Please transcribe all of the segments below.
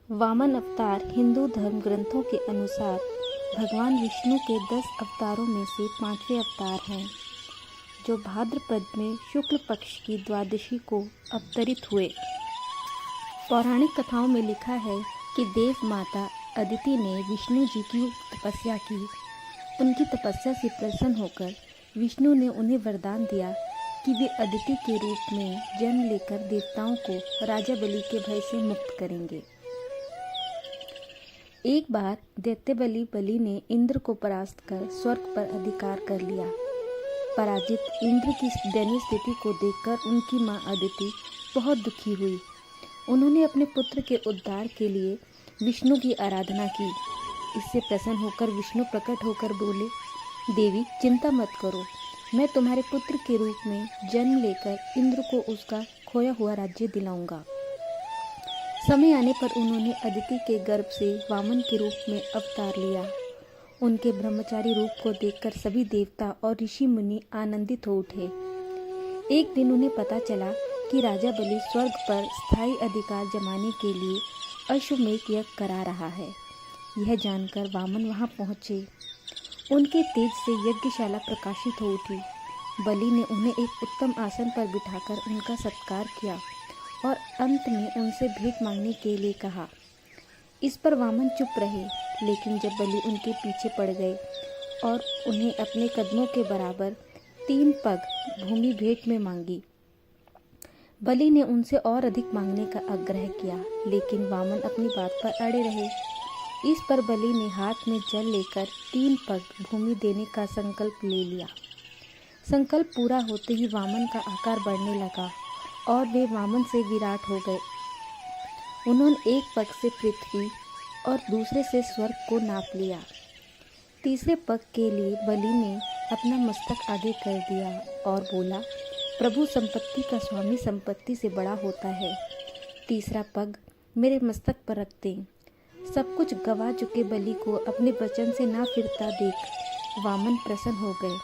वामन अवतार हिंदू धर्म ग्रंथों के अनुसार भगवान विष्णु के 10 अवतारों में से 5वें अवतार हैं, जो भाद्रपद में शुक्ल पक्ष की द्वादशी को अवतरित हुए। पौराणिक कथाओं में लिखा है कि देव माता अदिति ने विष्णु जी की तपस्या की। उनकी तपस्या से प्रसन्न होकर विष्णु ने उन्हें वरदान दिया कि वे अदिति के रूप में जन्म लेकर देवताओं को राजा बलि के भय से मुक्त करेंगे। एक बार दैत्य बलि ने इंद्र को परास्त कर स्वर्ग पर अधिकार कर लिया। पराजित इंद्र की दयनीय स्थिति को देखकर उनकी मां अदिति बहुत दुखी हुई। उन्होंने अपने पुत्र के उद्धार के लिए विष्णु की आराधना की। इससे प्रसन्न होकर विष्णु प्रकट होकर बोले, देवी चिंता मत करो, मैं तुम्हारे पुत्र के रूप में जन्म लेकर इंद्र को उसका खोया हुआ राज्य दिलाऊंगा। समय आने पर उन्होंने अदिति के गर्भ से वामन के रूप में अवतार लिया। उनके ब्रह्मचारी रूप को देखकर सभी देवता और ऋषि मुनि आनंदित हो उठे। एक दिन उन्हें पता चला कि राजा बलि स्वर्ग पर स्थायी अधिकार जमाने के लिए अश्वमेध यज्ञ करा रहा है। यह जानकर वामन वहां पहुंचे। उनके तेज से यज्ञशाला प्रकाशित हो उठी। बलि ने उन्हें एक उत्तम आसन पर बिठाकर उनका सत्कार किया और अंत में उनसे भेंट मांगने के लिए कहा। इस पर वामन चुप रहे, लेकिन जब बलि उनके पीछे पड़ गए और उन्हें अपने कदमों के बराबर 3 पग भूमि भेंट में मांगी। बलि ने उनसे और अधिक मांगने का आग्रह किया, लेकिन वामन अपनी बात पर अड़े रहे। इस पर बलि ने हाथ में जल लेकर 3 पग भूमि देने का संकल्प ले लिया। संकल्प पूरा होते ही वामन का आकार बढ़ने लगा और वे वामन से विराट हो गए। उन्होंने एक पग से पृथ्वी और दूसरे से स्वर्ग को नाप लिया। तीसरे पग के लिए बलि ने अपना मस्तक आगे कर दिया और बोला, प्रभु संपत्ति का स्वामी संपत्ति से बड़ा होता है। तीसरा पग मेरे मस्तक पर रख दें। सब कुछ गवा चुके बलि को अपने वचन से ना फिरता देख वामन प्रसन्न हो गए।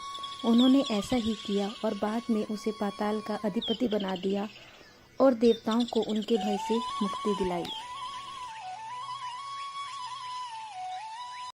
उन्होंने ऐसा ही किया और बाद में उसे पाताल का अधिपति बना दिया और देवताओं को उनके भय से मुक्ति दिलाई।